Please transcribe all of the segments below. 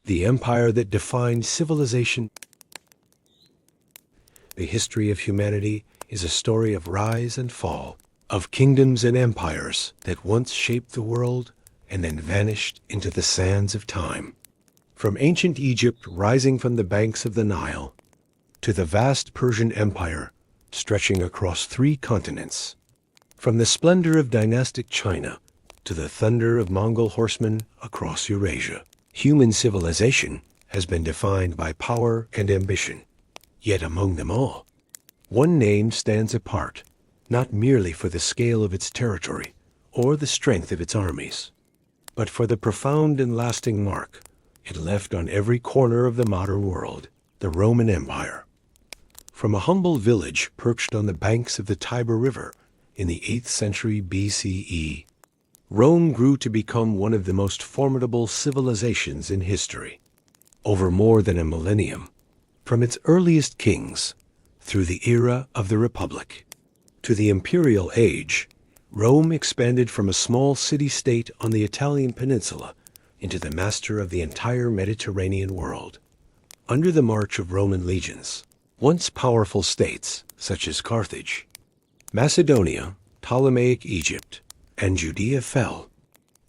the empire that defined civilization. The history of humanity is a story of rise and fall, of kingdoms and empires that once shaped the world and then vanished into the sands of time. From ancient Egypt rising from the banks of the Nile, to the vast Persian Empire stretching across 3 continents, from the splendor of dynastic China to the thunder of Mongol horsemen across Eurasia, human civilization has been defined by power and ambition. Yet among them all, one name stands apart, not merely for the scale of its territory or the strength of its armies, but for the profound and lasting mark it left on every corner of the modern world: the Roman Empire. From a humble village perched on the banks of the Tiber River in the 8th century BCE, Rome grew to become one of the most formidable civilizations in history. Over more than a millennium, from its earliest kings, through the era of the Republic, to the Imperial Age, Rome expanded from a small city-state on the Italian peninsula into the master of the entire Mediterranean world. Under the march of Roman legions, once powerful states such as Carthage, Macedonia, Ptolemaic Egypt, and Judea fell,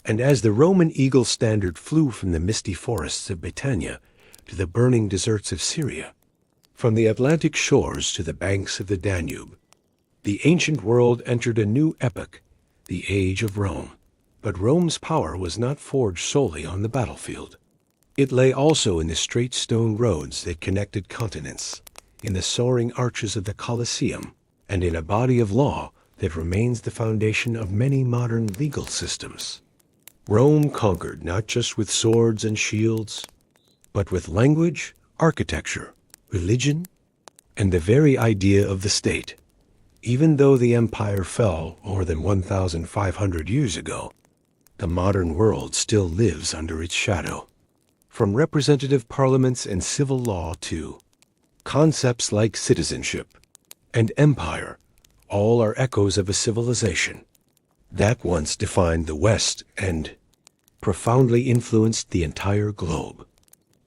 and as the Roman eagle standard flew from the misty forests of Britannia to the burning deserts of Syria, from the Atlantic shores to the banks of the Danube, the ancient world entered a new epoch, the Age of Rome. But Rome's power was not forged solely on the battlefield. It lay also in the straight stone roads that connected continents, in the soaring arches of the Colosseum, and in a body of law that remains the foundation of many modern legal systems. Rome conquered not just with swords and shields, but with language, architecture, religion, and the very idea of the state. Even though the empire fell more than 1,500 years ago, the modern world still lives under its shadow. From representative parliaments and civil law to concepts like citizenship and empire, all are echoes of a civilization that once defined the West and profoundly influenced the entire globe.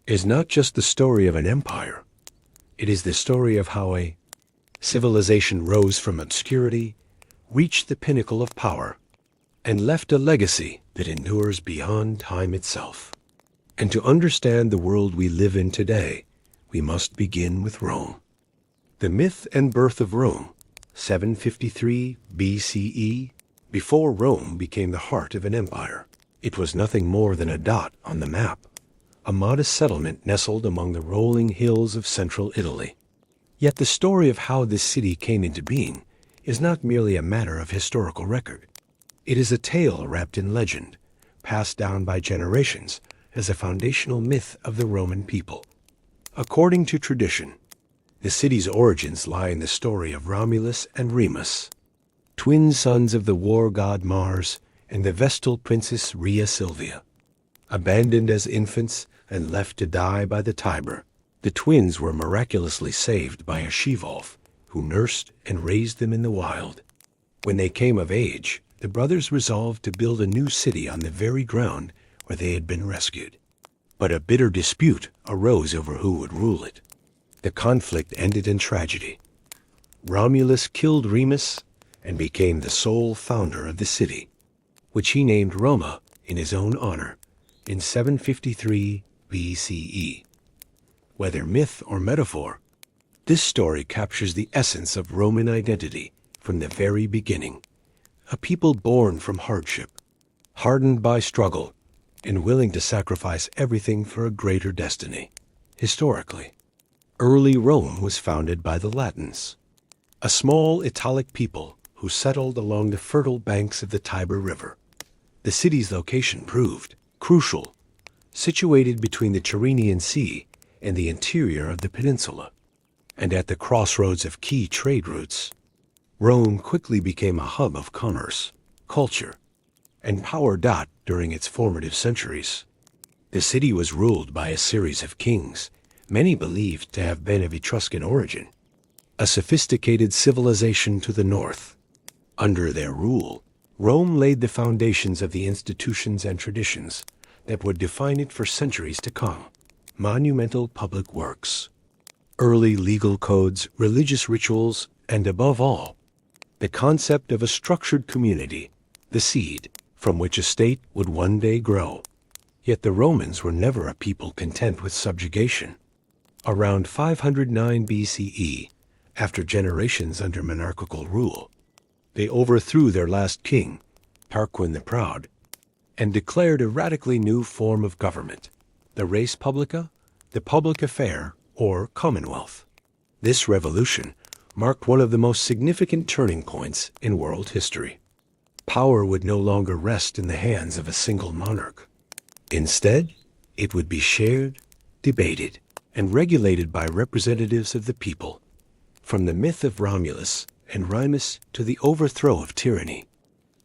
Is not just the story of an empire. It is the story of how a civilization rose from obscurity, reached the pinnacle of power, and left a legacy that endures beyond time itself. And to understand the world we live in today, we must begin with Rome. The myth and birth of Rome, 753 BCE, before Rome became the heart of an empire. It was nothing more than a dot on the map, a modest settlement nestled among the rolling hills of central Italy. Yet the story of how this city came into being is not merely a matter of historical record. It is a tale wrapped in legend, passed down by generations as a foundational myth of the Roman people. According to tradition, the city's origins lie in the story of Romulus and Remus, twin sons of the war god Mars and the Vestal princess Rhea Silvia. Abandoned as infants and left to die by the Tiber, the twins were miraculously saved by a she-wolf who nursed and raised them in the wild. When they came of age, the brothers resolved to build a new city on the very ground where they had been rescued. But a bitter dispute arose over who would rule it. The conflict ended in tragedy. Romulus killed Remus and became the sole founder of the city, which he named Roma in his own honor in 753 BCE. Whether myth or metaphor, this story captures the essence of Roman identity from the very beginning. A people born from hardship, hardened by struggle, and willing to sacrifice everything for a greater destiny. Historically, early Rome was founded by the Latins, a small Italic people who settled along the fertile banks of the Tiber River. The city's location proved crucial, situated between the Tyrrhenian Sea and the interior of the peninsula, and at the crossroads of key trade routes. Rome quickly became a hub of commerce, culture, and power. During its formative centuries, the city was ruled by a series of kings, many believed to have been of Etruscan origin, a sophisticated civilization to the north. Under their rule, Rome laid the foundations of the institutions and traditions that would define it for centuries to come. monumental public works, early legal codes, religious rituals, and above all, the concept of a structured community, the seed from which a state would one day grow. Yet the Romans were never a people content with subjugation. Around 509 BCE, after generations under monarchical rule, they overthrew their last king, Tarquin the Proud, and declared a radically new form of government, the res publica, the public affair, or commonwealth. This revolution marked one of the most significant turning points in world history. Power would no longer rest in the hands of a single monarch. Instead, it would be shared, debated, and regulated by representatives of the people, from the myth of Romulus and Remus to the overthrow of tyranny.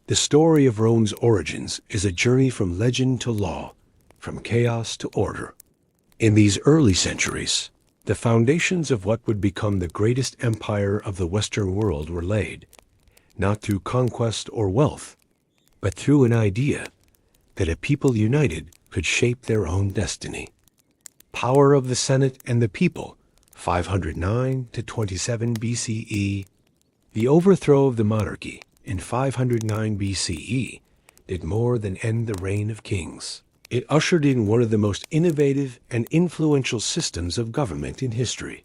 The story of Rome's origins is a journey from legend to law, from chaos to order. In these early centuries, the foundations of what would become the greatest empire of the Western world were laid, not through conquest or wealth, but through an idea that a people united could shape their own destiny. Power of the Senate and the people, 509 to 27 BCE. The overthrow of the monarchy in 509 BCE did more than end the reign of kings. It ushered in one of the most innovative and influential systems of government in history,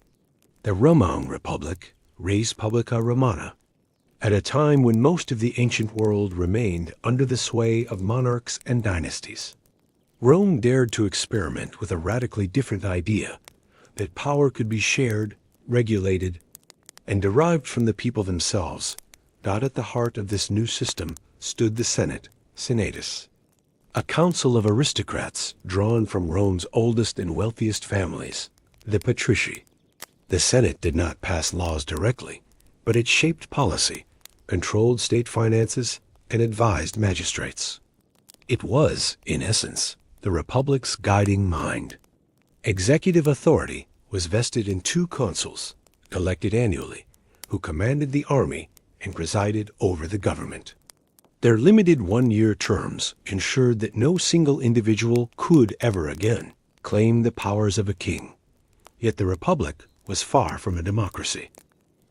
the Roman Republic, res publica Romana, at a time when most of the ancient world remained under the sway of monarchs and dynasties. Rome dared to experiment with a radically different idea, that power could be shared, regulated, and derived from the people themselves. Not at the heart of this new system stood the Senate, Senatus, a council of aristocrats drawn from Rome's oldest and wealthiest families, the patrici. The Senate did not pass laws directly, but it shaped policy, controlled state finances, and advised magistrates. It was, in essence, the Republic's guiding mind. Executive authority was vested in two consuls, elected annually, who commanded the army and presided over the government. Their limited one-year terms ensured that no single individual could ever again claim the powers of a king. Yet the Republic was far from a democracy.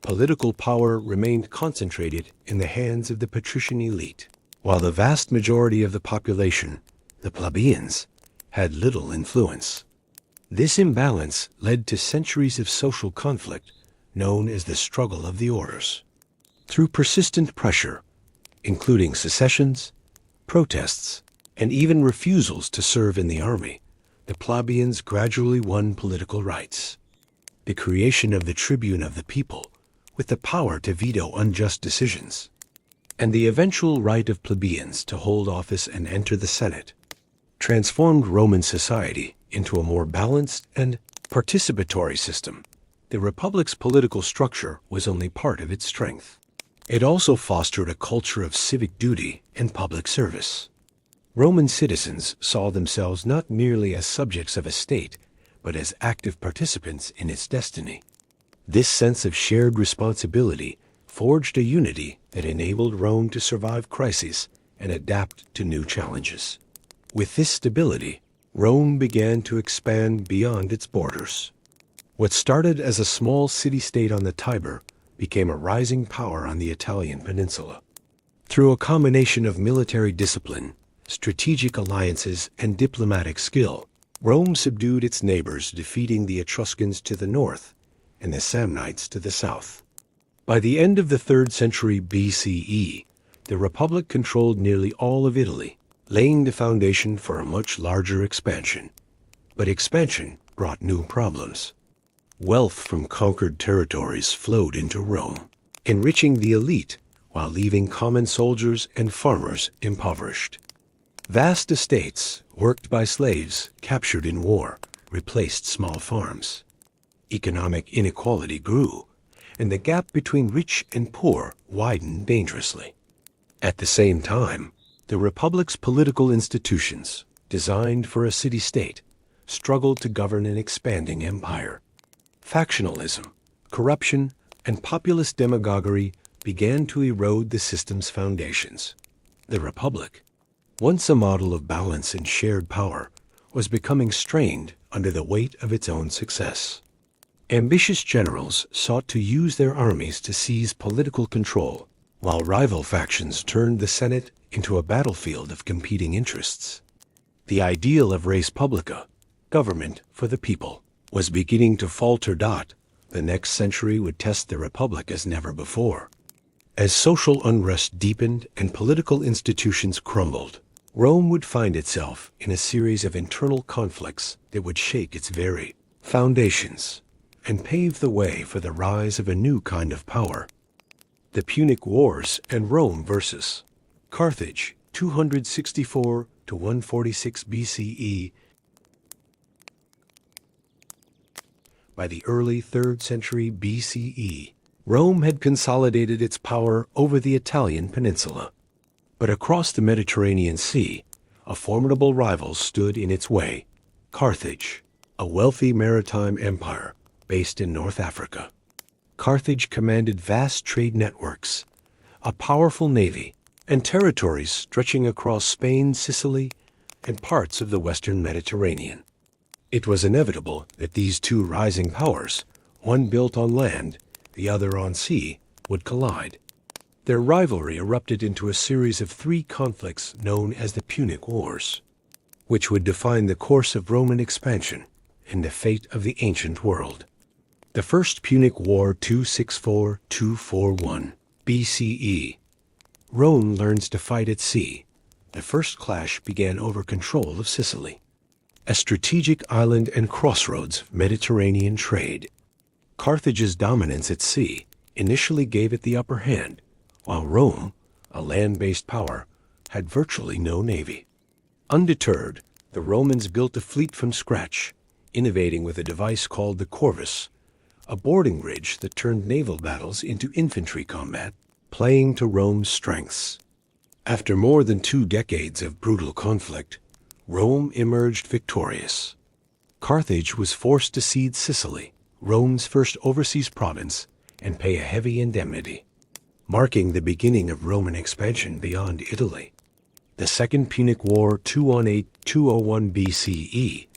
Political power remained concentrated in the hands of the patrician elite, while the vast majority of the population, the plebeians, had little influence. This imbalance led to centuries of social conflict known as the struggle of the orders. Through persistent pressure, including secessions, protests, and even refusals to serve in the army, the plebeians gradually won political rights. The creation of the tribune of the people, with the power to veto unjust decisions, and the eventual right of plebeians to hold office and enter the Senate, transformed Roman society into a more balanced and participatory system. The Republic's political structure was only part of its strength. It also fostered a culture of civic duty and public service. Roman citizens saw themselves not merely as subjects of a state, but as active participants in its destiny. This sense of shared responsibility forged a unity that enabled Rome to survive crises and adapt to new challenges. With this stability, Rome began to expand beyond its borders. What started as a small city-state on the Tiber became a rising power on the Italian peninsula. Through a combination of military discipline, strategic alliances, and diplomatic skill, Rome subdued its neighbors, defeating the Etruscans to the north and the Samnites to the south. By the end of the 3rd century BCE, the Republic controlled nearly all of Italy, laying the foundation for a much larger expansion. But expansion brought new problems. Wealth from conquered territories flowed into Rome, enriching the elite while leaving common soldiers and farmers impoverished. Vast estates, worked by slaves captured in war, replaced small farms. Economic inequality grew, and the gap between rich and poor widened dangerously. At the same time, the Republic's political institutions, designed for a city-state, struggled to govern an expanding empire. Factionalism, corruption, and populist demagoguery began to erode the system's foundations. The Republic, once a model of balance and shared power, was becoming strained under the weight of its own success. Ambitious generals sought to use their armies to seize political control, while rival factions turned the Senate into a battlefield of competing interests. The ideal of res publica, government for the people, was beginning to falter. The next century would test the republic as never before. As social unrest deepened and political institutions crumbled, Rome would find itself in a series of internal conflicts that would shake its very foundations and pave the way for the rise of a new kind of power. The Punic Wars and Rome versus Carthage, 264 to 146 BCE. By the early 3rd century BCE, Rome had consolidated its power over the Italian peninsula. But across the Mediterranean Sea, a formidable rival stood in its way: Carthage, a wealthy maritime empire based in North Africa. Carthage commanded vast trade networks, a powerful navy, and territories stretching across Spain, Sicily, and parts of the western Mediterranean. It was inevitable that these two rising powers, one built on land, the other on sea, would collide. Their rivalry erupted into a series of 3 conflicts known as the Punic Wars, which would define the course of Roman expansion and the fate of the ancient world. The First Punic War, 264-241 BCE. Rome learns to fight at sea. The first clash began over control of Sicily, a strategic island and crossroads of Mediterranean trade. Carthage's dominance at sea initially gave it the upper hand, while Rome, a land-based power, had virtually no navy. Undeterred, the Romans built a fleet from scratch, innovating with a device called the corvus, a boarding bridge that turned naval battles into infantry combat, playing to Rome's strengths. After more than 2 decades of brutal conflict, Rome emerged victorious. Carthage was forced to cede Sicily, Rome's first overseas province, and pay a heavy indemnity, marking the beginning of Roman expansion beyond Italy. The Second Punic War, 218-201 BCE.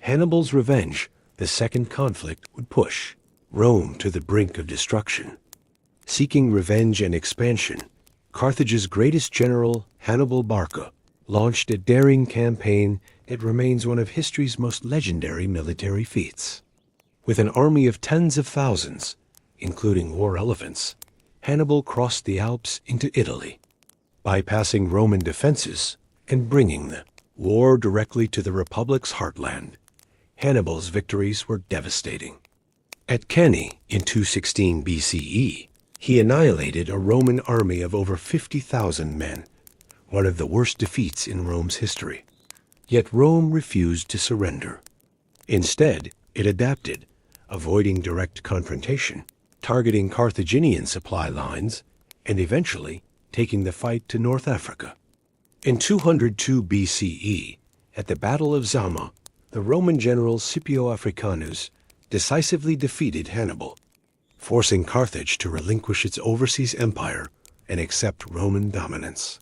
Hannibal's revenge, the second conflict, would push Rome to the brink of destruction. Seeking revenge and expansion, Carthage's greatest general, Hannibal Barca, launched a daring campaign that remains one of history's most legendary military feats. With an army of tens of thousands, including war elephants, Hannibal crossed the Alps into Italy, bypassing Roman defenses and bringing the war directly to the Republic's heartland. Hannibal's victories were devastating. At Cannae in 216 BCE, he annihilated a Roman army of over 50,000 men, one of the worst defeats in Rome's history. Yet Rome refused to surrender. Instead, it adapted, avoiding direct confrontation, targeting Carthaginian supply lines, and eventually taking the fight to North Africa. In 202 BCE, at the Battle of Zama, the Roman general Scipio Africanus decisively defeated Hannibal, forcing Carthage to relinquish its overseas empire and accept Roman dominance.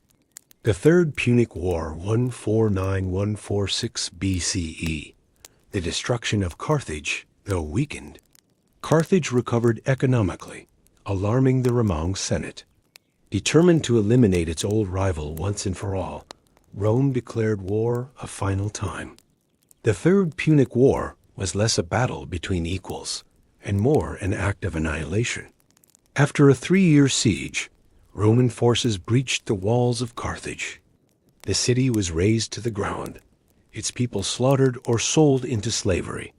The Third Punic War, 149-146 BCE. The destruction of Carthage, though weakened. Carthage recovered economically, alarming the Roman Senate. Determined to eliminate its old rival once and for all, Rome declared war a final time. The Third Punic War was less a battle between equals and more an act of annihilation. After a 3-year siege, Roman forces breached the walls of Carthage. The city was razed to the ground, its people slaughtered or sold into slavery,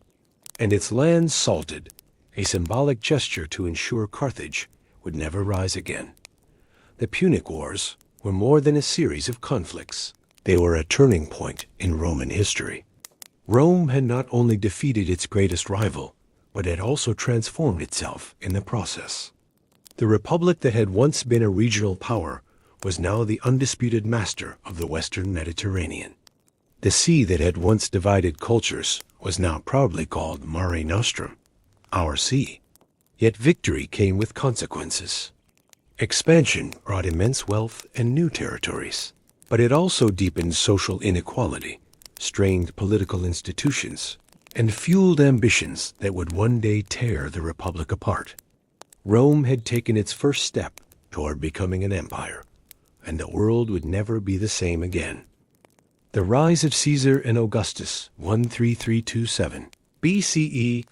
and its lands salted, a symbolic gesture to ensure Carthage would never rise again. The Punic Wars were more than a series of conflicts. They were a turning point in Roman history. Rome had not only defeated its greatest rival, but had also transformed itself in the process. The republic that had once been a regional power was now the undisputed master of the western Mediterranean. The sea that had once divided cultures was now proudly called Mare Nostrum, our sea. Yet victory came with consequences. Expansion brought immense wealth and new territories, but it also deepened social inequality, strained political institutions, and fueled ambitions that would one day tear the Republic apart. Rome had taken its first step toward becoming an empire, and the world would never be the same again. The rise of Caesar and Augustus, 13327 BCE.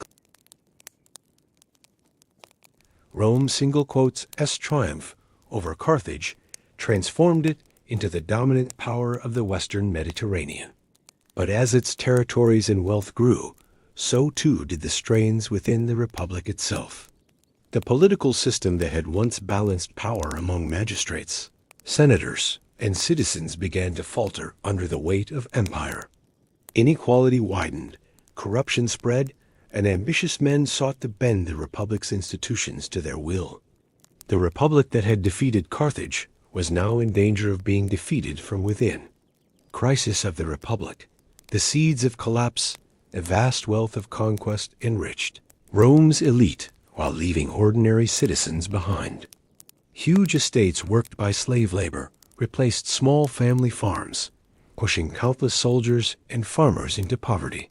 Rome's triumph over Carthage transformed it into the dominant power of the Western Mediterranean. But as its territories and wealth grew, so too did the strains within the Republic itself. The political system that had once balanced power among magistrates, senators, and citizens began to falter under the weight of empire. Inequality widened, corruption spread, and ambitious men sought to bend the Republic's institutions to their will. The Republic that had defeated Carthage was now in danger of being defeated from within. Crisis of the Republic, the seeds of collapse, a vast wealth of conquest enriched Rome's elite while leaving ordinary citizens behind. Huge estates worked by slave labor replaced small family farms, pushing countless soldiers and farmers into poverty.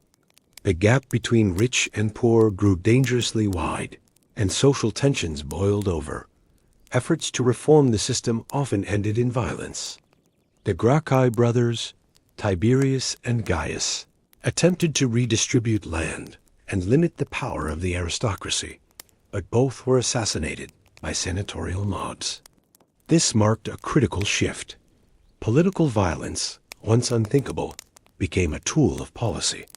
The gap between rich and poor grew dangerously wide, and social tensions boiled over. Efforts to reform the system often ended in violence. The Gracchi brothers, Tiberius and Gaius, attempted to redistribute land and limit the power of the aristocracy, but both were assassinated by senatorial mobs. This marked a critical shift. Political violence, once unthinkable, became a tool of policy.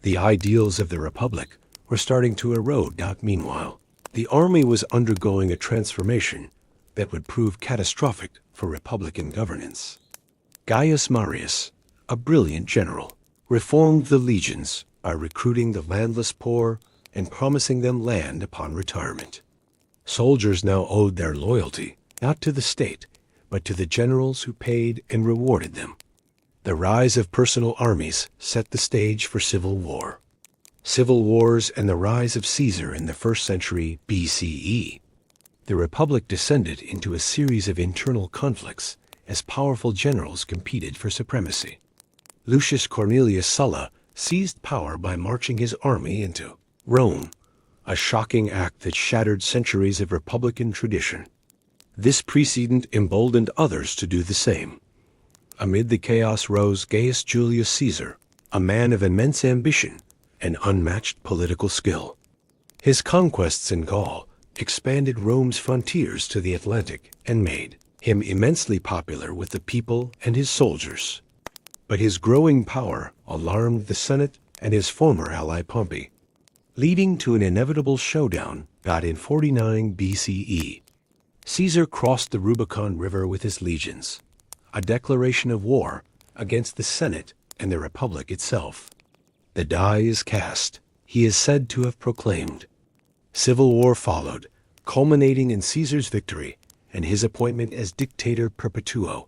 The ideals of the Republic were starting to erode. Meanwhile, the army was undergoing a transformation that would prove catastrophic for Republican governance. Gaius Marius, a brilliant general, reformed the legions by recruiting the landless poor and promising them land upon retirement. Soldiers now owed their loyalty not to the state, but to the generals who paid and rewarded them. The rise of personal armies set the stage for civil war. Civil wars and the rise of Caesar in the 1st century BCE. The Republic descended into a series of internal conflicts as powerful generals competed for supremacy. Lucius Cornelius Sulla seized power by marching his army into Rome, a shocking act that shattered centuries of Republican tradition. This precedent emboldened others to do the same. Amid the chaos rose Gaius Julius Caesar, a man of immense ambition and unmatched political skill. His conquests in Gaul expanded Rome's frontiers to the Atlantic and made him immensely popular with the people and his soldiers. But his growing power alarmed the Senate and his former ally Pompey, leading to an inevitable showdown in 49 BCE. Caesar crossed the Rubicon River with his legions, a declaration of war against the Senate and the Republic itself. The die is cast, he is said to have proclaimed. Civil war followed, culminating in Caesar's victory and his appointment as Dictator Perpetuo,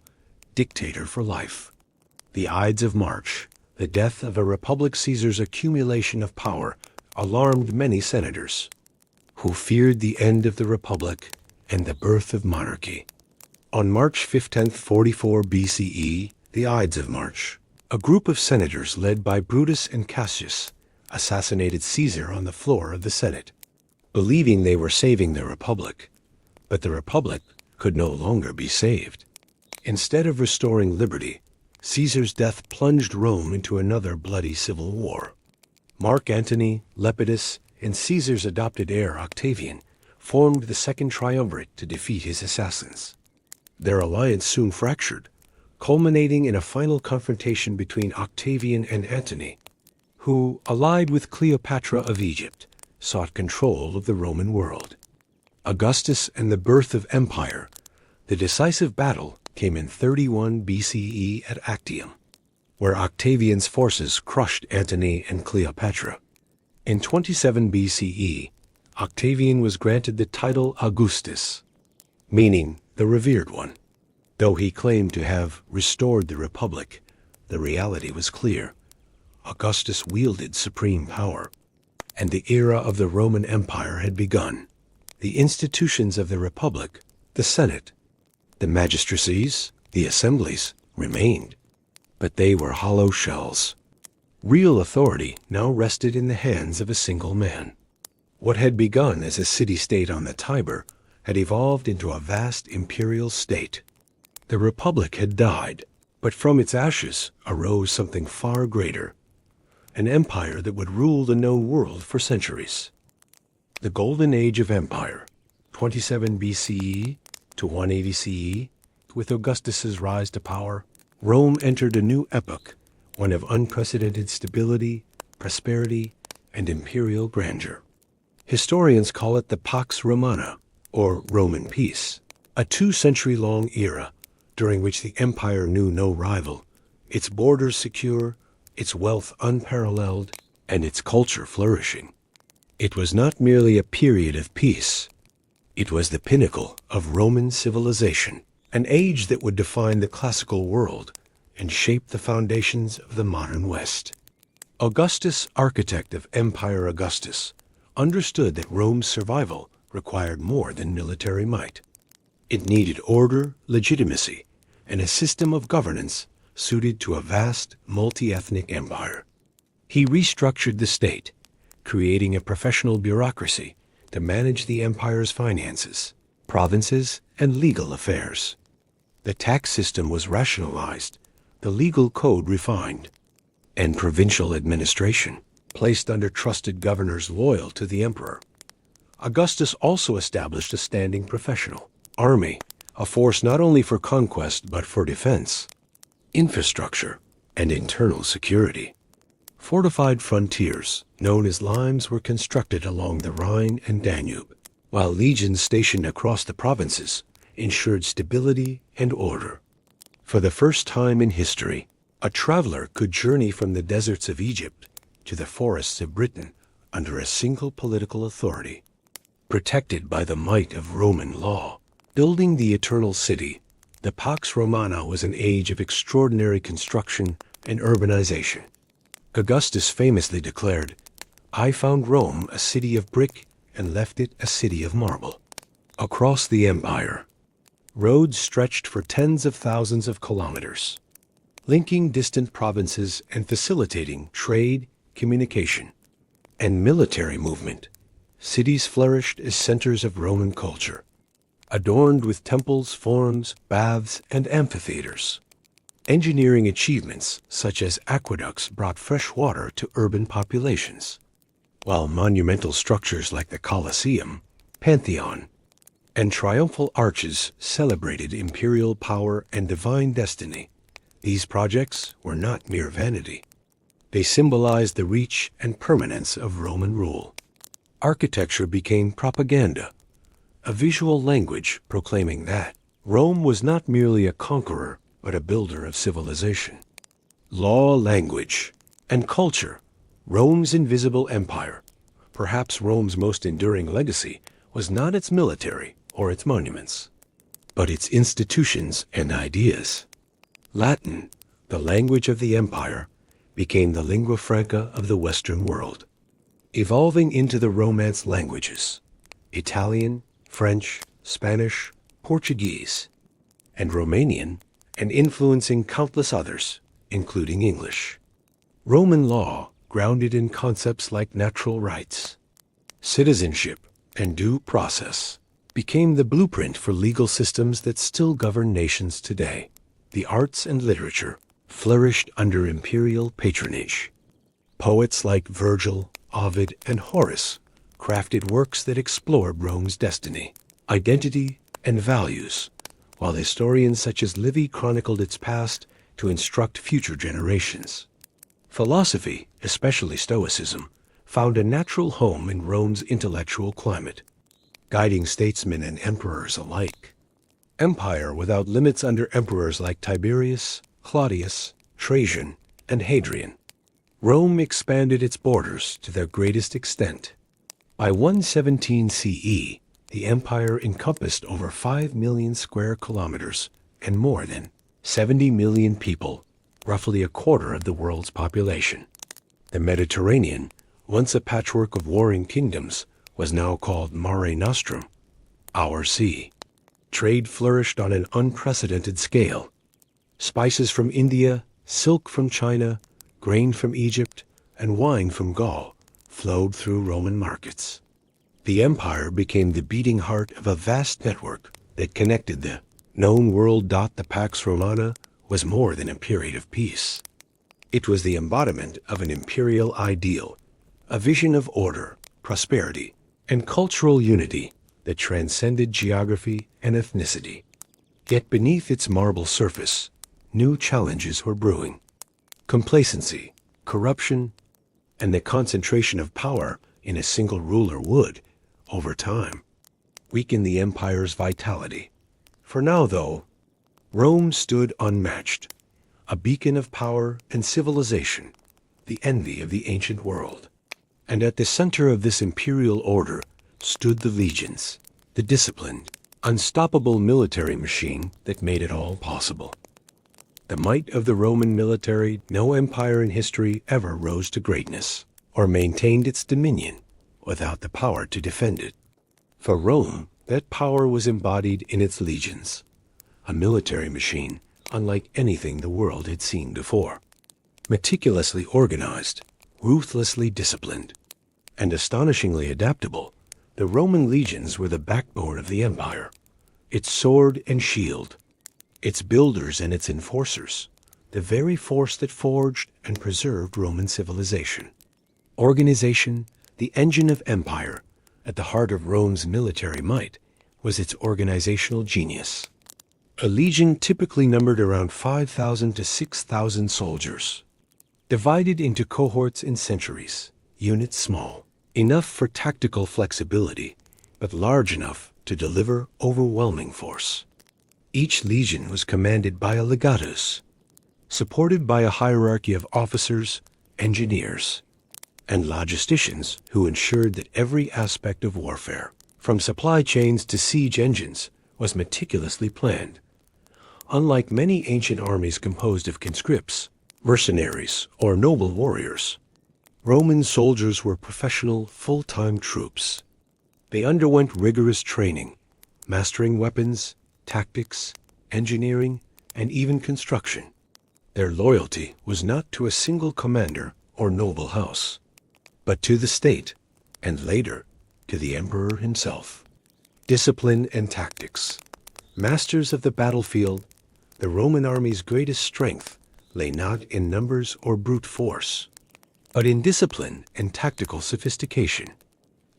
dictator for life. The Ides of March, the death of a Republic Caesar's accumulation of power, alarmed many senators, who feared the end of the Republic and the birth of monarchy. On March 15, 44 BCE, the Ides of March, a group of senators led by Brutus and Cassius assassinated Caesar on the floor of the Senate, believing they were saving the Republic. But the Republic could no longer be saved. Instead of restoring liberty, Caesar's death plunged Rome into another bloody civil war. Mark Antony, Lepidus, and Caesar's adopted heir Octavian formed the Second Triumvirate to defeat his assassins. Their alliance soon fractured, culminating in a final confrontation between Octavian and Antony, who, allied with Cleopatra of Egypt, sought control of the Roman world. Augustus and the birth of empire. The decisive battle came in 31 BCE at Actium, where Octavian's forces crushed Antony and Cleopatra. In 27 BCE, Octavian was granted the title Augustus, meaning the revered one. Though he claimed to have restored the Republic, the reality was clear. Augustus wielded supreme power, and the era of the Roman Empire had begun. The institutions of the Republic, the Senate, the magistracies, the assemblies, remained, but they were hollow shells. Real authority now rested in the hands of a single man. What had begun as a city-state on the Tiber had evolved into a vast imperial state. The Republic had died, but from its ashes arose something far greater, an empire that would rule the known world for centuries. The Golden Age of Empire, 27 BCE to 180 CE, with Augustus's rise to power, Rome entered a new epoch, one of unprecedented stability, prosperity, and imperial grandeur. Historians call it the Pax Romana, or Roman peace, a 2-century-long era during which the empire knew no rival, its borders secure, its wealth unparalleled, and its culture flourishing. It was not merely a period of peace. It was the pinnacle of Roman civilization, an age that would define the classical world and shape the foundations of the modern West. Augustus, architect of Empire Augustus, understood that Rome's survival required more than military might. It needed order, legitimacy, and a system of governance suited to a vast, multi-ethnic empire. He restructured the state, creating a professional bureaucracy to manage the empire's finances, provinces, and legal affairs. The tax system was rationalized, the legal code refined, and provincial administration placed under trusted governors loyal to the emperor. Augustus also established a standing professional army, a force not only for conquest but for defense, infrastructure, and internal security. Fortified frontiers, known as limes, were constructed along the Rhine and Danube, while legions stationed across the provinces ensured stability and order. For the first time in history, a traveler could journey from the deserts of Egypt to the forests of Britain under a single political authority, protected by the might of Roman law. Building the eternal city, the Pax Romana was an age of extraordinary construction and urbanization. Augustus famously declared, "I found Rome a city of brick and left it a city of marble." Across the empire, roads stretched for tens of thousands of kilometers, linking distant provinces and facilitating trade, communication, and military movement. Cities flourished as centers of Roman culture, adorned with temples, forums, baths, and amphitheaters. Engineering achievements such as aqueducts brought fresh water to urban populations, while monumental structures like the Colosseum, Pantheon, and triumphal arches celebrated imperial power and divine destiny. These projects were not mere vanity. They symbolized the reach and permanence of Roman rule. Architecture became propaganda, a visual language proclaiming that Rome was not merely a conqueror, but a builder of civilization. Law, language, and culture, Rome's invisible empire, perhaps Rome's most enduring legacy, was not its military or its monuments, but its institutions and ideas. Latin, the language of the empire, became the lingua franca of the Western world, evolving into the Romance languages, Italian, French, Spanish, Portuguese, and Romanian, and influencing countless others, including English. Roman law, grounded in concepts like natural rights, citizenship, and due process, became the blueprint for legal systems that still govern nations today. The arts and literature flourished under imperial patronage. Poets like Virgil, Ovid, and Horace crafted works that explored Rome's destiny, identity, and values, while historians such as Livy chronicled its past to instruct future generations. Philosophy, especially Stoicism, found a natural home in Rome's intellectual climate, guiding statesmen and emperors alike. Empire without limits under emperors like Tiberius, Claudius, Trajan, and Hadrian. Rome expanded its borders to their greatest extent. By 117 CE, the empire encompassed over 5 million square kilometers and more than 70 million people, roughly a quarter of the world's population. The Mediterranean, once a patchwork of warring kingdoms, was now called Mare Nostrum, our sea. Trade flourished on an unprecedented scale. Spices from India, silk from China, grain from Egypt, and wine from Gaul flowed through Roman markets. The empire became the beating heart of a vast network that connected the known world. The Pax Romana was more than a period of peace. It was the embodiment of an imperial ideal, a vision of order, prosperity, and cultural unity that transcended geography and ethnicity. Yet beneath its marble surface, new challenges were brewing. Complacency, corruption, and the concentration of power in a single ruler would, over time, weaken the empire's vitality. For now, though, Rome stood unmatched, a beacon of power and civilization, the envy of the ancient world. And at the center of this imperial order stood the legions, the disciplined, unstoppable military machine that made it all possible. The might of the Roman military. No empire in history ever rose to greatness or maintained its dominion without the power to defend it. For Rome, that power was embodied in its legions, a military machine unlike anything the world had seen before. Meticulously organized, ruthlessly disciplined, and astonishingly adaptable, the Roman legions were the backbone of the empire, its sword and shield, its builders and its enforcers, the very force that forged and preserved Roman civilization. Organization, the engine of empire, at the heart of Rome's military might, was its organizational genius. A legion typically numbered around 5,000 to 6,000 soldiers, divided into cohorts in centuries, units small, enough for tactical flexibility, but large enough to deliver overwhelming force. Each legion was commanded by a legatus, supported by a hierarchy of officers, engineers, and logisticians who ensured that every aspect of warfare, from supply chains to siege engines, was meticulously planned. Unlike many ancient armies composed of conscripts, mercenaries, or noble warriors, Roman soldiers were professional, full-time troops. They underwent rigorous training, mastering weapons, tactics, engineering, and even construction. Their loyalty was not to a single commander or noble house, but to the state, and later, to the emperor himself. Discipline and tactics. Masters of the battlefield, the Roman army's greatest strength lay not in numbers or brute force, but in discipline and tactical sophistication.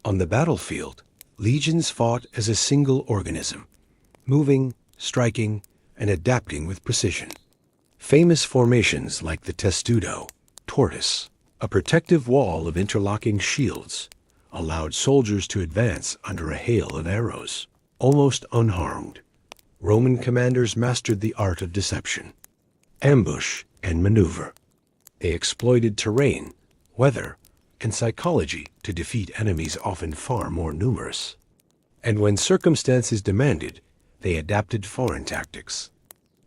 On the battlefield, legions fought as a single organism, moving, striking, and adapting with precision. Famous formations like the testudo, tortoise, a protective wall of interlocking shields, allowed soldiers to advance under a hail of arrows, almost unharmed. Roman commanders mastered the art of deception, ambush, and maneuver. They exploited terrain, weather, and psychology to defeat enemies often far more numerous. And when circumstances demanded, they adapted foreign tactics,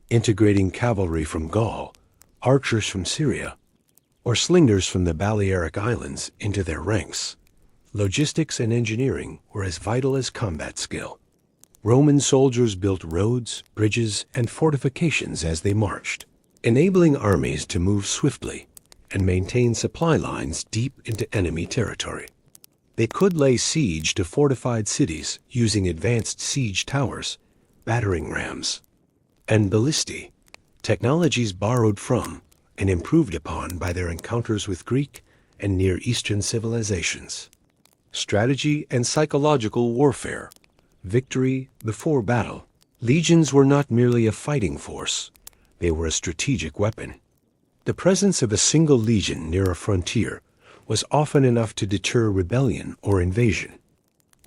integrating cavalry from Gaul, archers from Syria, or slingers from the Balearic Islands into their ranks. Logistics and engineering were as vital as combat skill. Roman soldiers built roads, bridges, and fortifications as they marched, enabling armies to move swiftly and maintain supply lines deep into enemy territory. They could lay siege to fortified cities using advanced siege towers, battering rams, and ballistae, technologies borrowed from and improved upon by their encounters with Greek and Near Eastern civilizations. Strategy and psychological warfare. Victory before battle. Legions were not merely a fighting force, they were a strategic weapon. The presence of a single legion near a frontier was often enough to deter rebellion or invasion.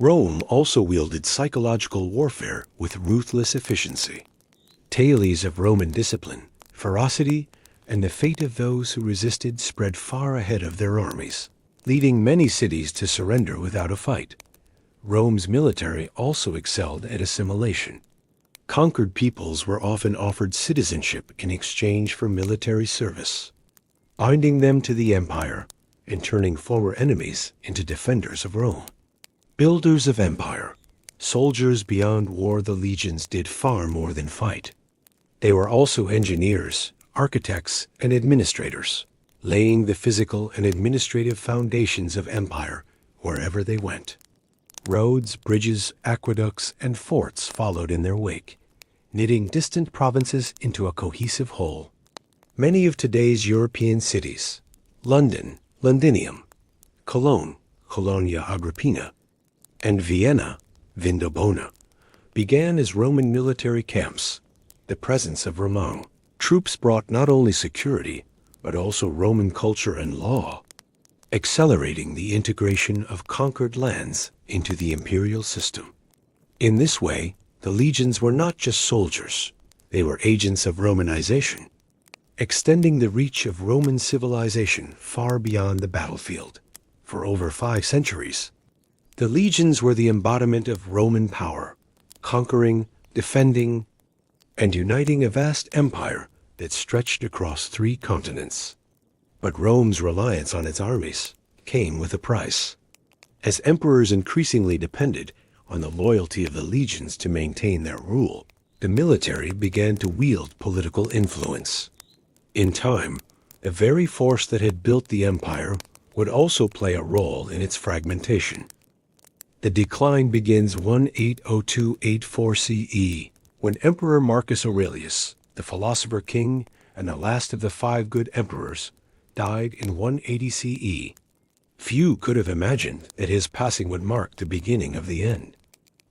Rome also wielded psychological warfare with ruthless efficiency. Tales of Roman discipline, ferocity, and the fate of those who resisted spread far ahead of their armies, leading many cities to surrender without a fight. Rome's military also excelled at assimilation. Conquered peoples were often offered citizenship in exchange for military service, binding them to the empire and turning former enemies into defenders of Rome. Builders of empire, soldiers beyond war, the legions did far more than fight. They were also engineers, architects, and administrators, laying the physical and administrative foundations of empire wherever they went. Roads, bridges, aqueducts, and forts followed in their wake, knitting distant provinces into a cohesive whole. Many of today's European cities, London, Londinium, Cologne, Colonia Agrippina, and Vienna, Vindobona, began as Roman military camps. The presence of Roman troops brought not only security, but also Roman culture and law, accelerating the integration of conquered lands into the imperial system. In this way, the legions were not just soldiers, they were agents of Romanization, extending the reach of Roman civilization far beyond the battlefield. For over 5 centuries, the legions were the embodiment of Roman power, conquering, defending, and uniting a vast empire that stretched across 3 continents. But Rome's reliance on its armies came with a price. As emperors increasingly depended on the loyalty of the legions to maintain their rule, the military began to wield political influence. In time, the very force that had built the empire would also play a role in its fragmentation. The decline begins 1802-84 CE, when Emperor Marcus Aurelius, the philosopher king and the last of the 5 good emperors, died in 180 CE. Few could have imagined that his passing would mark the beginning of the end.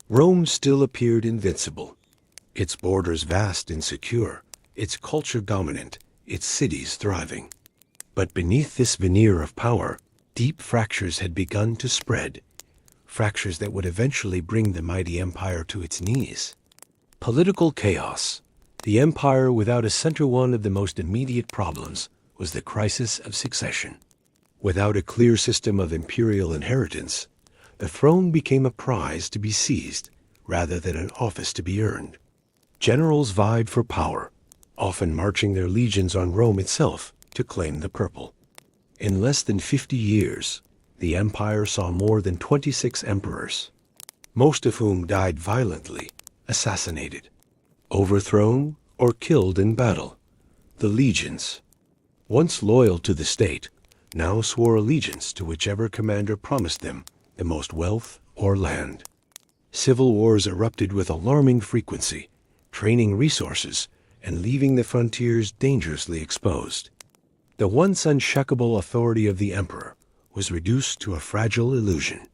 Rome still appeared invincible, its borders vast and secure, its culture dominant, its cities thriving. But beneath this veneer of power, deep fractures had begun to spread, fractures that would eventually bring the mighty empire to its knees. Political chaos. The empire without a center. One of the most immediate problems was the crisis of succession. Without a clear system of imperial inheritance, the throne became a prize to be seized rather than an office to be earned. Generals vied for power, often marching their legions on Rome itself to claim the purple. In less than 50 years, the empire saw more than 26 emperors, most of whom died violently, assassinated, overthrown, or killed in battle. The legions, once loyal to the state, now swore allegiance to whichever commander promised them the most wealth or land. Civil wars erupted with alarming frequency, draining resources and leaving the frontiers dangerously exposed. The once unshakable authority of the emperor was reduced to a fragile illusion,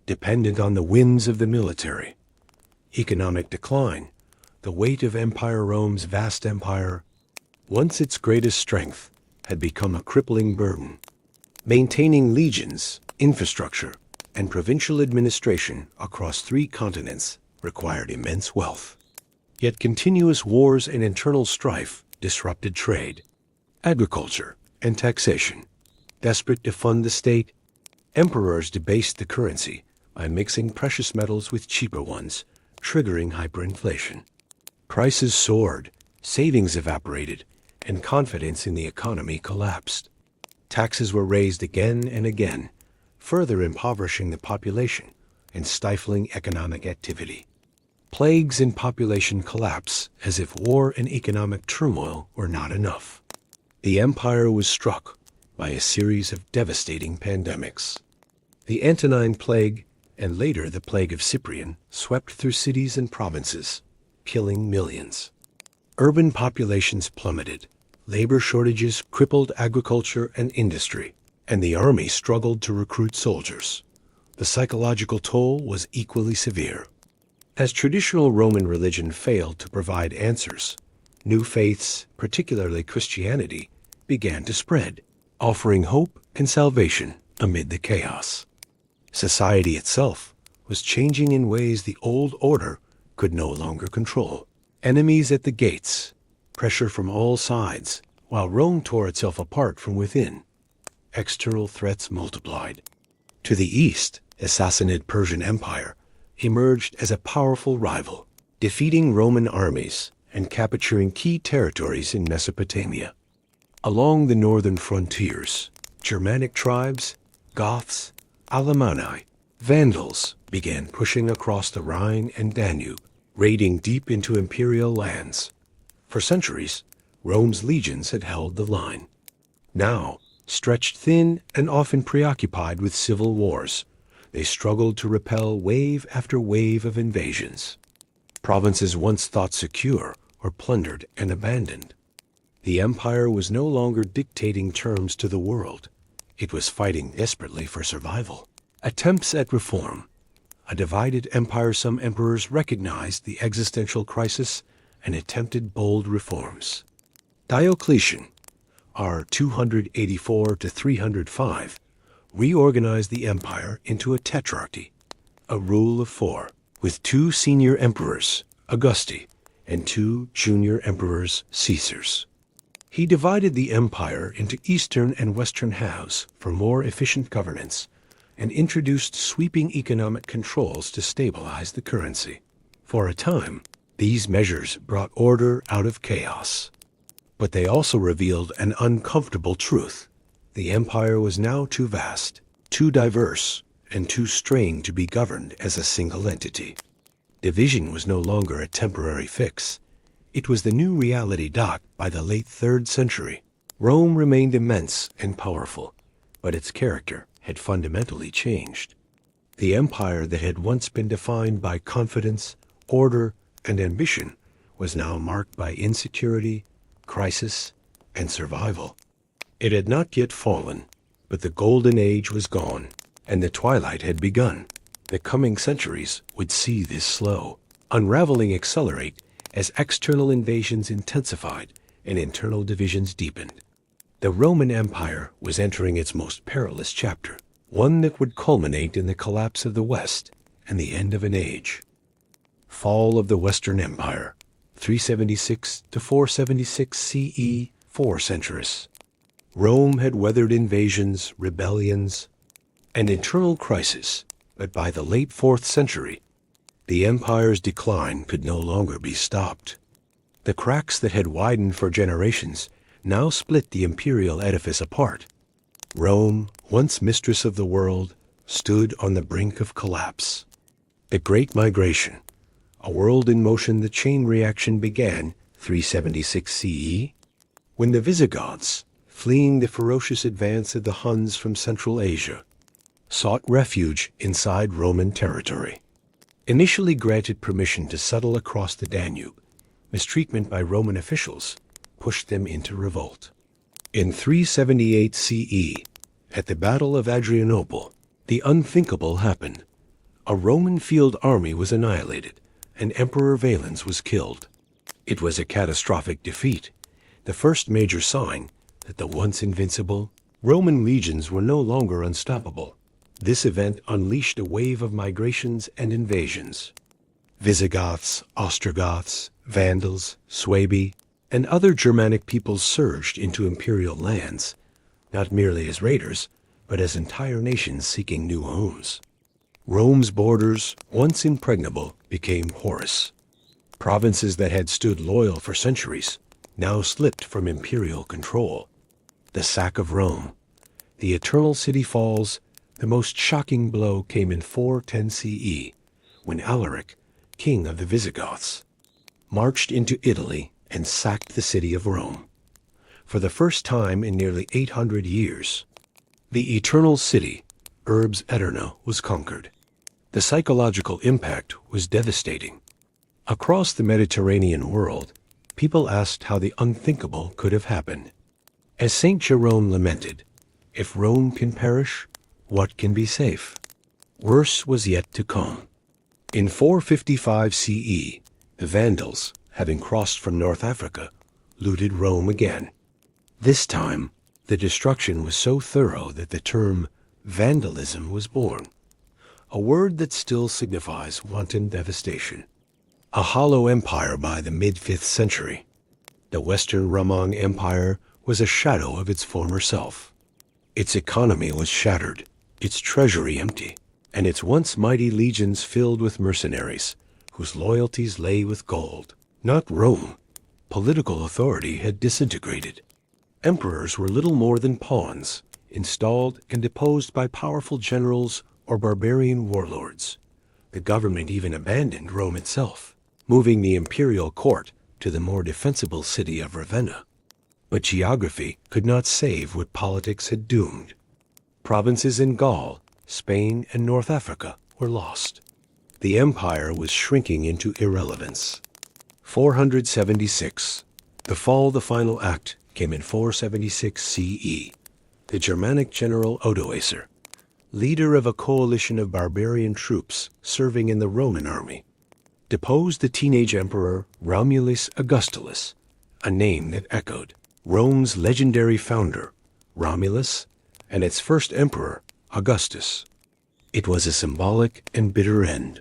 dependent on the whims of the military. Economic decline, the weight of Empire Rome's vast empire, once its greatest strength, had become a crippling burden. Maintaining legions, infrastructure, and provincial administration across 3 continents required immense wealth. Yet continuous wars and internal strife disrupted trade, agriculture, and taxation. Desperate to fund the state, emperors debased the currency by mixing precious metals with cheaper ones, triggering hyperinflation. Prices soared, savings evaporated, and confidence in the economy collapsed. Taxes were raised again and again, further impoverishing the population and stifling economic activity. Plagues and population collapse as if war and economic turmoil were not enough. The empire was struck by a series of devastating pandemics. The Antonine Plague, and later the Plague of Cyprian, swept through cities and provinces, killing millions. Urban populations plummeted, labor shortages crippled agriculture and industry, and the army struggled to recruit soldiers. The psychological toll was equally severe. As traditional Roman religion failed to provide answers, new faiths, particularly Christianity, began to spread, offering hope and salvation amid the chaos. Society itself was changing in ways the old order could no longer control. Enemies at the gates, pressure from all sides, while Rome tore itself apart from within. External threats multiplied. To the east, the Sassanid Persian Empire emerged as a powerful rival, defeating Roman armies and capturing key territories in Mesopotamia. Along the northern frontiers, Germanic tribes, Goths, Alemanni, Vandals began pushing across the Rhine and Danube, raiding deep into imperial lands. For centuries, Rome's legions had held the line. Now, Stretched thin and often preoccupied with civil wars, they struggled to repel wave after wave of invasions. Provinces once thought secure were plundered and abandoned. The empire was no longer dictating terms to the world. It was fighting desperately for survival. Attempts at reform. A divided empire, some emperors recognized the existential crisis and attempted bold reforms. Diocletian, r. 284 to 305, reorganized the empire into a tetrarchy, a rule of 4, with 2 senior emperors, Augusti, and 2 junior emperors, Caesars. He divided the empire into eastern and western halves for more efficient governance, and introduced sweeping economic controls to stabilize the currency. For a time, these measures brought order out of chaos. But they also revealed an uncomfortable truth. The empire was now too vast, too diverse, and too strained to be governed as a single entity. Division was no longer a temporary fix. It was the new reality docked by the late 3rd century. Rome remained immense and powerful, but its character had fundamentally changed. The empire that had once been defined by confidence, order, and ambition was now marked by insecurity, crisis, and survival. It had not yet fallen, but the golden age was gone, and the twilight had begun. The coming centuries would see this slow, unraveling accelerate as external invasions intensified and internal divisions deepened. The Roman Empire was entering its most perilous chapter, one that would culminate in the collapse of the West and the end of an age. Fall of the Western Empire, 376 to 476 CE, 4 centuries. Rome had weathered invasions, rebellions, and internal crisis, but by the late 4th century, the empire's decline could no longer be stopped. The cracks that had widened for generations now split the imperial edifice apart. Rome, once mistress of the world, stood on the brink of collapse. The Great Migration, a world in motion, the chain reaction began 376 CE, when the Visigoths, fleeing the ferocious advance of the Huns from Central Asia, sought refuge inside Roman territory. Initially granted permission to settle across the Danube, mistreatment by Roman officials pushed them into revolt. In 378 CE, at the Battle of Adrianople, the unthinkable happened. A Roman field army was annihilated, and Emperor Valens was killed. It was a catastrophic defeat, the first major sign that the once invincible Roman legions were no longer unstoppable. This event unleashed a wave of migrations and invasions. Visigoths, Ostrogoths, Vandals, Suebi, and other Germanic peoples surged into imperial lands, not merely as raiders, but as entire nations seeking new homes. Rome's borders, once impregnable, became porous. Provinces that had stood loyal for centuries now slipped from imperial control. The sack of Rome, the eternal city falls. The most shocking blow came in 410 CE, when Alaric, king of the Visigoths, marched into Italy and sacked the city of Rome. For the first time in nearly 800 years, the eternal city, Urbs Aeterna, was conquered. The psychological impact was devastating. Across the Mediterranean world, people asked how the unthinkable could have happened. As St. Jerome lamented, "If Rome can perish, what can be safe?" Worse was yet to come. In 455 CE, the Vandals, having crossed from North Africa, looted Rome again. This time, the destruction was so thorough that the term vandalism was born, a word that still signifies wanton devastation. A hollow empire by the mid-5th century, the Western Roman Empire was a shadow of its former self. Its economy was shattered, its treasury empty, and its once mighty legions filled with mercenaries, whose loyalties lay with gold, not Rome. Political authority had disintegrated. Emperors were little more than pawns, installed and deposed by powerful generals or barbarian warlords. The government even abandoned Rome itself, moving the imperial court to the more defensible city of Ravenna. But geography could not save what politics had doomed. Provinces in Gaul, Spain, and North Africa were lost. The empire was shrinking into irrelevance. 476. The fall, the final act, came in 476 CE. The Germanic general Odoacer, leader of a coalition of barbarian troops serving in the Roman army, deposed the teenage emperor Romulus Augustus, a name that echoed Rome's legendary founder, Romulus, and its first emperor, Augustus. It was a symbolic and bitter end.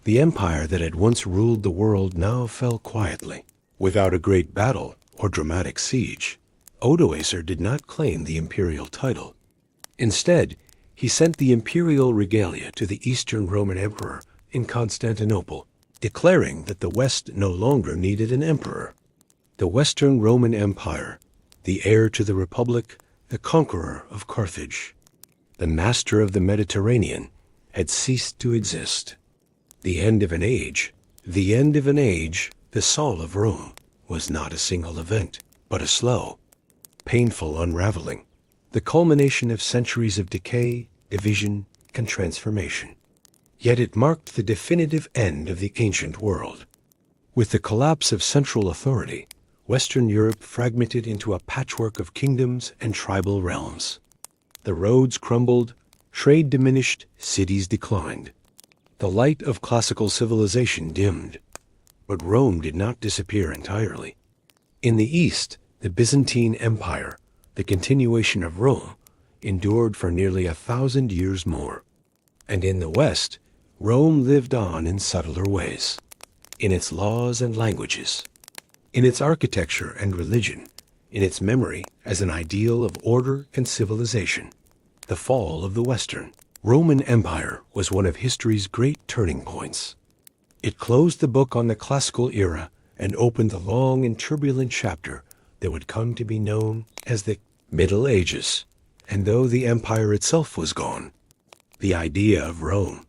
The empire that had once ruled the world now fell quietly. Without a great battle or dramatic siege, Odoacer did not claim the imperial title. Instead, he sent the imperial regalia to the Eastern Roman emperor in Constantinople, declaring that the West no longer needed an emperor. The Western Roman Empire, the heir to the Republic, the conqueror of Carthage, the master of the Mediterranean, had ceased to exist. The end of an age, the Fall of Rome, was not a single event, but a slow, painful unraveling, the culmination of centuries of decay, division, and transformation. Yet it marked the definitive end of the ancient world. With the collapse of central authority, Western Europe fragmented into a patchwork of kingdoms and tribal realms. The roads crumbled, trade diminished, cities declined. The light of classical civilization dimmed, but Rome did not disappear entirely. In the East, the Byzantine Empire, the continuation of Rome, endured for nearly 1,000 years more. And in the West, Rome lived on in subtler ways, in its laws and languages, in its architecture and religion, in its memory as an ideal of order and civilization. The fall of the Western Roman Empire was one of history's great turning points. It closed the book on the classical era and opened the long and turbulent chapter that would come to be known as the Middle Ages. And though the empire itself was gone, the idea of Rome,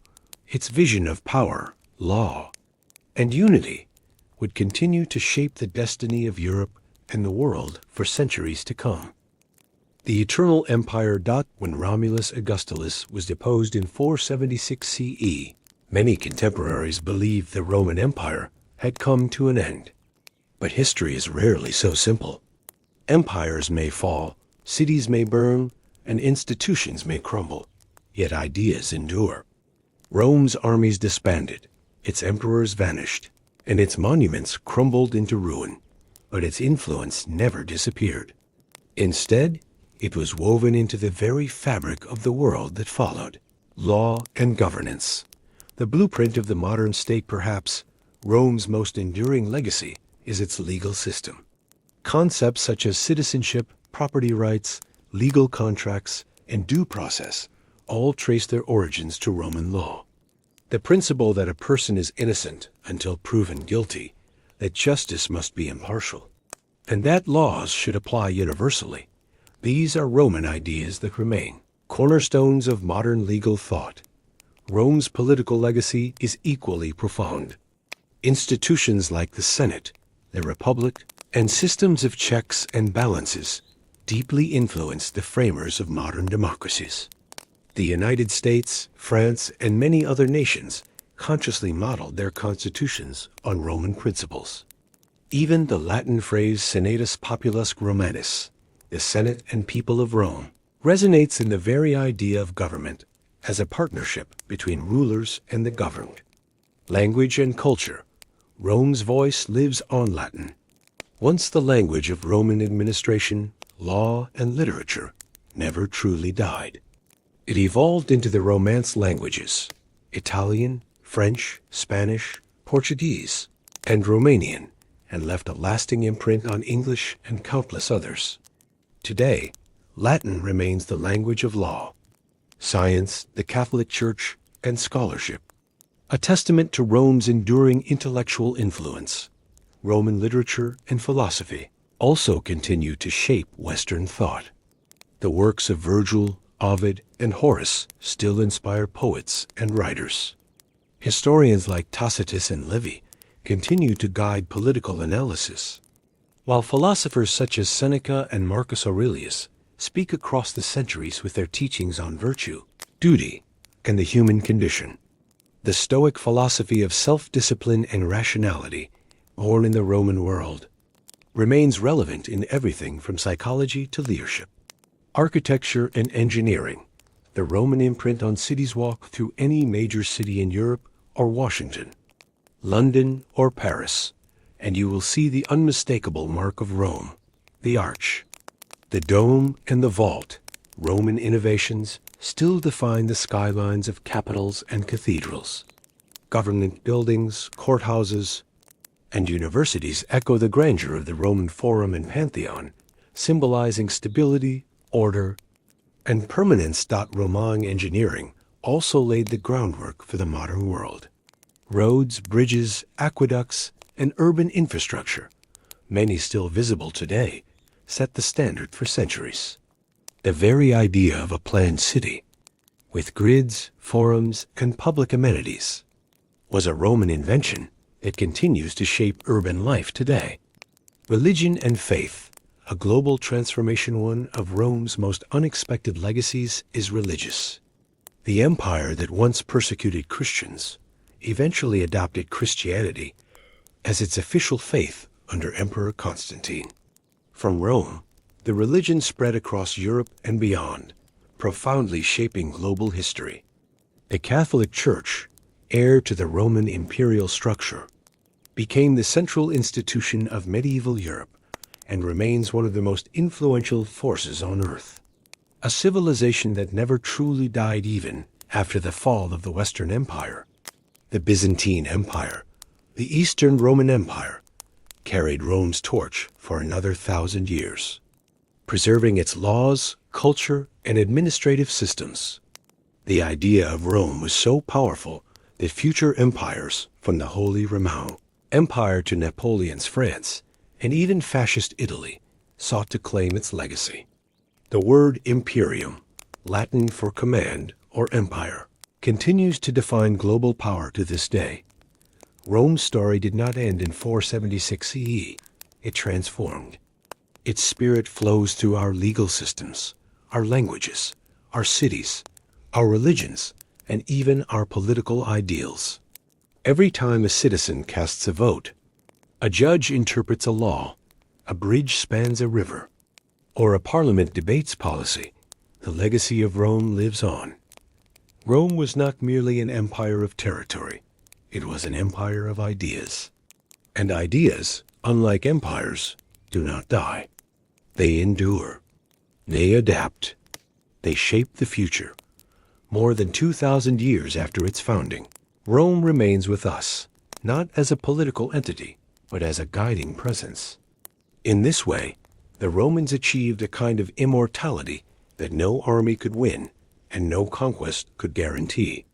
its vision of power, law, and unity, would continue to shape the destiny of Europe and the world for centuries to come. The eternal empire. When Romulus Augustulus was deposed in 476 CE, many contemporaries believed the Roman Empire had come to an end. But history is rarely so simple. Empires may fall, cities may burn, and institutions may crumble, yet ideas endure. Rome's armies disbanded, its emperors vanished, and its monuments crumbled into ruin, but its influence never disappeared. Instead, it was woven into the very fabric of the world that followed. Law and governance. The blueprint of the modern state. Perhaps Rome's most enduring legacy is its legal system. Concepts such as citizenship, property rights, legal contracts, and due process all trace their origins to Roman law. The principle that a person is innocent until proven guilty, that justice must be impartial, and that laws should apply universally. These are Roman ideas that remain cornerstones of modern legal thought. Rome's political legacy is equally profound. Institutions like the Senate, the Republic, and systems of checks and balances deeply influenced the framers of modern democracies. The United States, France, and many other nations consciously modeled their constitutions on Roman principles. Even the Latin phrase Senatus Populus Romanus, the Senate and people of Rome, resonates in the very idea of government as a partnership between rulers and the governed. Language and culture. Rome's voice lives on Latin. Once the language of Roman administration, law, and literature never truly died. It evolved into the Romance languages, Italian, French, Spanish, Portuguese, and Romanian, and left a lasting imprint on English and countless others. Today, Latin remains the language of law, science, the Catholic Church, and scholarship, a testament to Rome's enduring intellectual influence. Roman literature and philosophy also continue to shape Western thought. The works of Virgil, Ovid, and Horace still inspire poets and writers. Historians like Tacitus and Livy continue to guide political analysis. While philosophers such as Seneca and Marcus Aurelius speak across the centuries with their teachings on virtue, duty, and the human condition, the Stoic philosophy of self-discipline and rationality, born in the Roman world, remains relevant in everything from psychology to leadership, architecture and engineering. The Roman imprint on cities. Walk through any major city in Europe or Washington, London or Paris, and you will see the unmistakable mark of Rome, the arch, the dome and the vault. Roman innovations still define the skylines of capitals and cathedrals. Government buildings, courthouses, and universities echo the grandeur of the Roman Forum and Pantheon, symbolizing stability, order, and permanence. Roman engineering also laid the groundwork for the modern world. Roads, bridges, aqueducts, and urban infrastructure, many still visible today, set the standard for centuries. The very idea of a planned city, with grids, forums, and public amenities, was a Roman invention that continues to shape urban life today. Religion and faith, a global transformation. One of Rome's most unexpected legacies is religious. The empire that once persecuted Christians eventually adopted Christianity as its official faith under Emperor Constantine. From Rome, the religion spread across Europe and beyond, profoundly shaping global history. The Catholic Church, heir to the Roman imperial structure, became the central institution of medieval Europe and remains one of the most influential forces on earth. A civilization that never truly died even after the fall of the Western Empire. The Byzantine Empire, the Eastern Roman Empire, carried Rome's torch for another 1,000 years, preserving its laws, culture, and administrative systems. The idea of Rome was so powerful that future empires, from the Holy Roman Empire to Napoleon's France, and even fascist Italy, sought to claim its legacy. The word imperium, Latin for command or empire, continues to define global power to this day. Rome's story did not end in 476 CE. It transformed. Its spirit flows through our legal systems, our languages, our cities, our religions, and even our political ideals. Every time a citizen casts a vote, a judge interprets a law, a bridge spans a river, or a parliament debates policy, the legacy of Rome lives on. Rome was not merely an empire of territory. It was an empire of ideas. And ideas, unlike empires, do not die. They endure. They adapt. They shape the future. More than 2,000 years after its founding, Rome remains with us, not as a political entity, but as a guiding presence. In this way, the Romans achieved a kind of immortality that no army could win and no conquest could guarantee.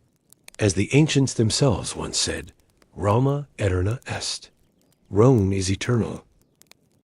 As the ancients themselves once said, Roma aeterna est. Rome is eternal.